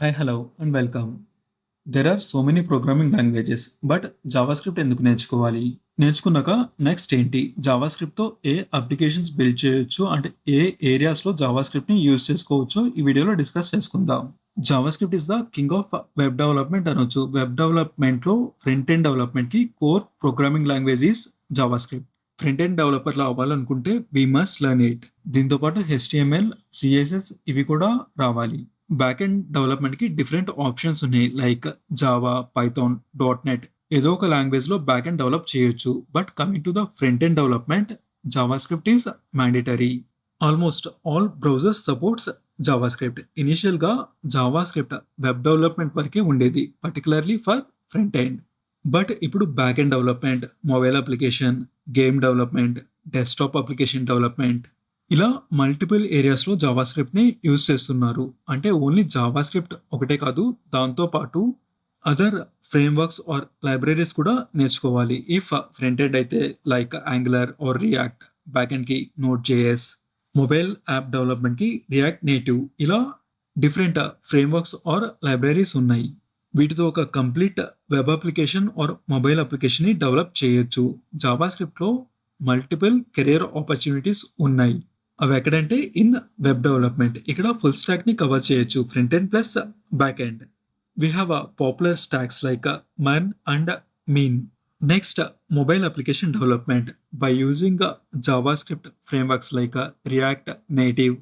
Hi, hello, and welcome. There are so many programming languages, but JavaScript ఎందుకు నేర్చుకోవాలి? నేర్చుకున్నాక next ఏంటి? జావాస్క్రిప్ట్‌తో ఏ applications build చేయొచ్చు? అంటే ఏ ఏరియాస్‌లో జావాస్క్రిప్ట్‌ని యూజ్ చేసుకోవచ్చో ఈ వీడియోలో డిస్కస్ చేసుకుందాం. JavaScript is the king of web development అనొచ్చు. వెబ్ డెవలప్‌మెంట్‌లో ఫ్రంట్ ఎండ్ డెవలప్‌మెంట్‌కి core programming language is JavaScript. Front end డెవలపర్‌లా అవ్వాలనుకుంటే వి మస్ట్ లెర్న్ ఇట్. దీంతో పాటు హెచ్‌టీఎంఎల్, సీఎస్ఎస్ ఇవి కూడా రావాలి. బ్యాక్ ఎండ్ డెవలప్మెంట్‌కి డిఫరెంట్ ఆప్షన్స్ ఉన్నాయి. Like Java, Python, dot net ఏదో ఒక లాంగ్వేజ్‌లో బ్యాక్ ఎండ్ డెవలప్ చేయొచ్చు. But coming to the front end development, JavaScript is mandatory. Almost all browsers supports JavaScript. ఇనీషియల్‌గా జావాస్క్రిప్ట్ వెబ్ డెవలప్మెంట్ వరకే ఉండేది. పర్టిక్యులర్‌లీ ఫర్ ఫ్రంట్ ఎండ్. బట్ ఇప్పుడు back end development, mobile application, game development, desktop application development ఇలా multiple ఏరియాస్‌లో జావాస్క్రిప్ట్‌ని use చేస్తున్నారు. అంటే ఓన్లీ జావాస్క్రిప్ట్ ఒకటే కాదు, దాంతో పాటు అదర్ ఫ్రేమ్‌వర్క్స్ ఆర్ లైబ్రరీస్ కూడా నేర్చుకోవాలి. ఇఫ్ ఫ్రంట్ ఎండ్ అయితే like Angular or React, back ఎండ్‌కి నోడ్ జేఎస్, మొబైల్ యాప్ డెవలప్మెంట్‌కి రియాక్ట్ నేటివ్ ఇలా డిఫరెంట్ ఫ్రేమ్‌వర్క్స్ ఆర్ లైబ్రరీస్ ఉన్నాయి. వీటితో ఒక complete web application or mobile అప్లికేషన్‌ని డెవలప్ చేయొచ్చు. జావాస్క్రిప్ట్‌లో మల్టిపుల్ కెరియర్ ఆపర్చునిటీస్ ఉన్నాయి. అవెక్కడంటే ఇన్ వెబ్ డెవలప్మెంట్. ఇక్కడ ఫుల్ స్టాక్‌ని కవర్ చేయొచ్చు. Front end plus back end. We have popular stacks like MERN and MEAN. Next, mobile application development by using JavaScript frameworks like React Native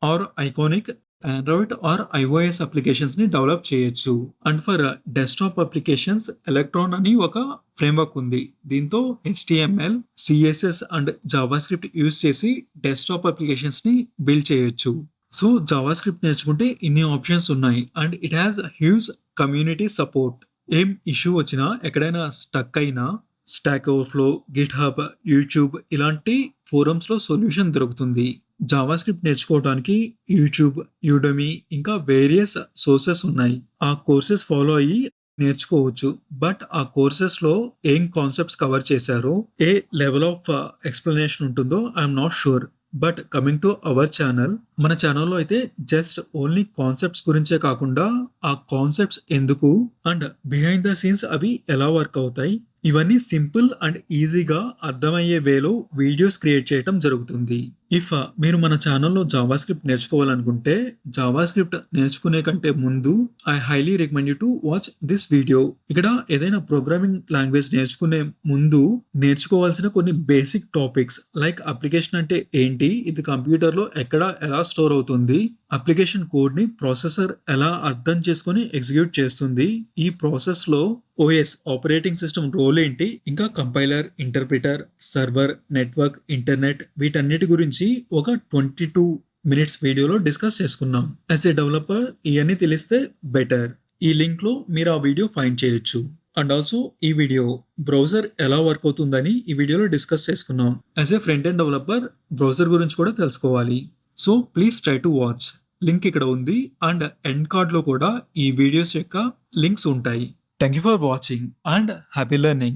or Iconic. Android or iOS applications ని develop చేయొచ్చు. And for desktop applications electron అని ఒక framework ఉంది. దీంతో HTML, CSS and JavaScript use చేసి desktop applications ని build చేయొచ్చు. So JavaScript నేర్చుకుంటే ఇన్ని ఆప్షన్స్ ఉన్నాయి. And it has huge community support. ఏం ఇష్యూ వచ్చినా, ఎక్కడైనా స్టక్ అయినా స్టాక్ ఓవర్‌ఫ్లో, గిట్‌హబ్, యూట్యూబ్ ఇలాంటి ఫోరమ్స్‌లో సొల్యూషన్ దొరుకుతుంది. జావాస్క్రిప్ట్ నేర్చుకోవడానికి యూట్యూబ్, యుడెమీ ఇంకా వేరియస్ సోర్సెస్ ఉన్నాయి. ఆ కోర్సెస్ ఫాలో అయ్యి నేర్చుకోవచ్చు. బట్ ఆ కోర్సెస్‌లో ఏం కాన్సెప్ట్స్ కవర్ చేశారో, ఏ లెవెల్ ఆఫ్ ఎక్స్‌ప్లనేషన్ ఉంటుందో I'm not sure. But coming to our channel, మన ఛానల్‌లో అయితే జస్ట్ ఓన్లీ కాన్సెప్ట్స్ గురించే కాకుండా ఆ కాన్సెప్ట్స్ ఎందుకు అండ్ బిహైండ్ ద సీన్స్ అవి ఎలా వర్క్ అవుతాయి, ఇవన్నీ సింపుల్ అండ్ ఈజీగా అర్థమయ్యే వేలో వీడియోస్ క్రియేట్ చేయడం జరుగుతుంది. ఇఫ్ మీరు మన ఛానల్‌లో జావాస్క్రిప్ట్ నేర్చుకోవాలనుకుంటే, జావాస్క్రిప్ట్ నేర్చుకునే కంటే ముందు I highly recommend you to watch this video. ఇక్కడ ఏదైనా ప్రోగ్రామింగ్ లాంగ్వేజ్ నేర్చుకునే ముందు నేర్చుకోవాల్సిన కొన్ని బేసిక్ టాపిక్స్ లైక్ అప్లికేషన్ అంటే ఏంటి, ఇది కంప్యూటర్‌లో ఎక్కడ ఎలా స్టోర్ అవుతుంది, అప్లికేషన్ కోడ్‌ని ప్రాసెసర్ ఎలా అర్థం చేసుకొని ఎగ్జిక్యూట్ చేస్తుంది, ఈ ప్రాసెస్‌లో ఓఎస్ ఆపరేటింగ్ సిస్టమ్ రోల్ ఏంటి, ఇంకా compiler, interpreter, server, network, internet వీటన్నిటి గురించి ఒక 22 మినిట్స్ వీడియోలో డిస్కస్ చేసుకున్నాం. యాస్ ఏ డెవలపర్ ఇవన్నీ తెలిస్తే బెటర్. ఈ లింక్‌లో మీరు ఆ వీడియో ఫైండ్ చేయొచ్చు. అండ్ ఆల్సో ఈ వీడియో బ్రౌజర్ ఎలా వర్క్ అవుతుందని ఈ వీడియోలో డిస్కస్ చేసుకున్నాం. As a front end developer browser గురించి కూడా తెలుసుకోవాలి. So please try to watch. Link ఇక్కడ ఉంది అండ్ ఎండ్ కార్డ్‌లో కూడా ఈ వీడియోస్ యొక్క లింక్స్ ఉంటాయి. Thank you for watching and happy learning.